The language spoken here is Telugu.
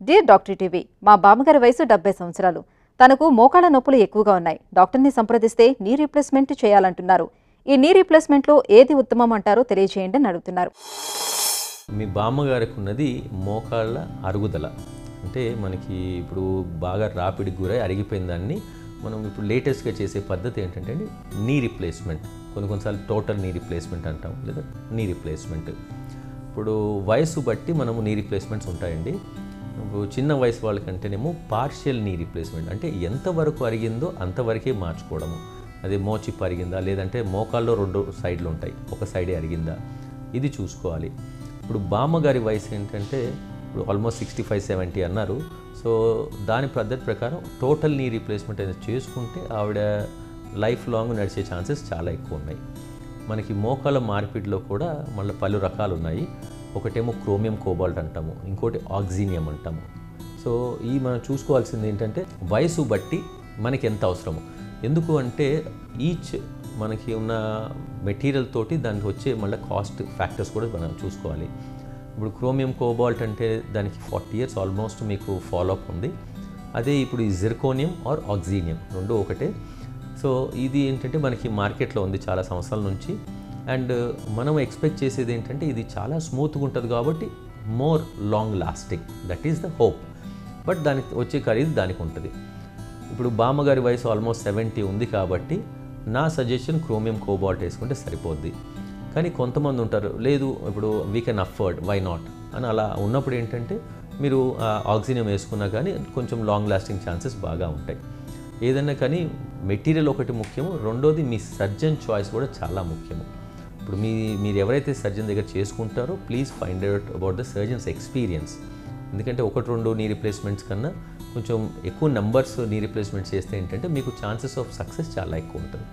డియర్ డాక్టర్ ETV, మా బామ్మగారి వయసు 70 సంవత్సరాలు. తనకు మోకాళ్ళ నొప్పులు ఎక్కువగా ఉన్నాయి. డాక్టర్ని సంప్రదిస్తే నీ రీప్లేస్మెంట్ చేయాలంటున్నారు. ఈ నీ రీప్లేస్మెంట్లో ఏది ఉత్తమం అంటారో తెలియజేయండి అని అడుగుతున్నారు. మీ బామ్మగారికి ఉన్నది మోకాళ్ళ అరుగుదల. అంటే మనకి ఇప్పుడు బాగా రాపిడికి గురై అరిగిపోయిన దాన్ని మనం ఇప్పుడు లేటెస్ట్గా చేసే పద్ధతి ఏంటంటే నీ రీప్లేస్మెంట్. కొన్నిసార్లు టోటల్ నీ రీప్లేస్మెంట్ అంటాం, లేదా నీ రీప్లేస్మెంట్. ఇప్పుడు వయసు బట్టి మనము నీ రీప్లేస్మెంట్స్ ఉంటాయండి. ఇప్పుడు చిన్న వయసు వాళ్ళకంటేనేమో పార్షియల్ నీ రీప్లేస్మెంట్, అంటే ఎంతవరకు అరిగిందో అంతవరకే మార్చుకోవడము. అదే మోచిప్పు అరిగిందా, లేదంటే మోకాల్లో 2 సైడ్లు ఉంటాయి, ఒక సైడే అరిగిందా, ఇది చూసుకోవాలి. ఇప్పుడు బామ్మగారి వయసు ఏంటంటే ఇప్పుడు ఆల్మోస్ట్ 65-70 అన్నారు. సో దాని పద్ధతి ప్రకారం టోటల్ నీ రీప్లేస్మెంట్ అనేది చేసుకుంటే ఆవిడ లైఫ్ లాంగ్ నడిచే ఛాన్సెస్ చాలా ఎక్కువ ఉన్నాయి. మనకి మోకాళ్ళ మార్పిడిలో కూడా మళ్ళీ పలు రకాలు ఉన్నాయి. ఒకటేమో క్రోమియం కోబాల్ట్ అంటాము, ఇంకోటి ఆక్సినియం అంటాము. సో ఈ మనం చూసుకోవాల్సింది ఏంటంటే వయసు బట్టి మనకి ఎంత అవసరము. ఎందుకు అంటే ఈచ్ మనకి ఉన్న మెటీరియల్ తోటి దానికి వచ్చే మళ్ళీ కాస్ట్ ఫ్యాక్టర్స్ కూడా మనం చూసుకోవాలి. ఇప్పుడు క్రోమియం కోబాల్ట్ అంటే దానికి 40 years ఆల్మోస్ట్ మీకు ఫాలోఅప్ ఉంది. అదే ఇప్పుడు ఈ జిర్కోనియం ఆర్ ఆక్సినియం రెండు ఒకటే. సో ఇది ఏంటంటే మనకి మార్కెట్లో ఉంది చాలా సంవత్సరాల నుంచి. అండ్ మనం ఎక్స్పెక్ట్ చేసేది ఏంటంటే ఇది చాలా స్మూత్గా ఉంటుంది కాబట్టి more long lasting, that is the hope. But దానికి వచ్చే ఖరీదు దానికి ఉంటుంది. ఇప్పుడు బామ్మగారి వయసు ఆల్మోస్ట్ 70 ఉంది కాబట్టి నా సజెషన్ క్రోమియం కోబాల్ట్ వేసుకుంటే సరిపోద్ది. కానీ కొంతమంది ఉంటారు, లేదు ఇప్పుడు we can afford, why not అని. అలా ఉన్నప్పుడు ఏంటంటే మీరు ఆక్సినియం వేసుకున్నా కానీ కొంచెం లాంగ్ లాస్టింగ్ ఛాన్సెస్ బాగా ఉంటాయి. ఏదన్నా కానీ మెటీరియల్ ఒకటి ముఖ్యము, రెండోది మీ సర్జన్ చాయిస్ కూడా చాలా ముఖ్యము. ఇప్పుడు మీరు ఎవరైతే సర్జన్ దగ్గర చేసుకుంటారో please find out about the surgeons experience. ఎందుకంటే 1-2 నీ రీప్లేస్మెంట్స్ కన్నా కొంచెం ఎక్కువ నెంబర్స్ నీ రీప్లేస్మెంట్స్ చేస్తే ఏంటంటే మీకు ఛాన్సెస్ ఆఫ్ సక్సెస్ చాలా ఎక్కువ ఉంటుంది.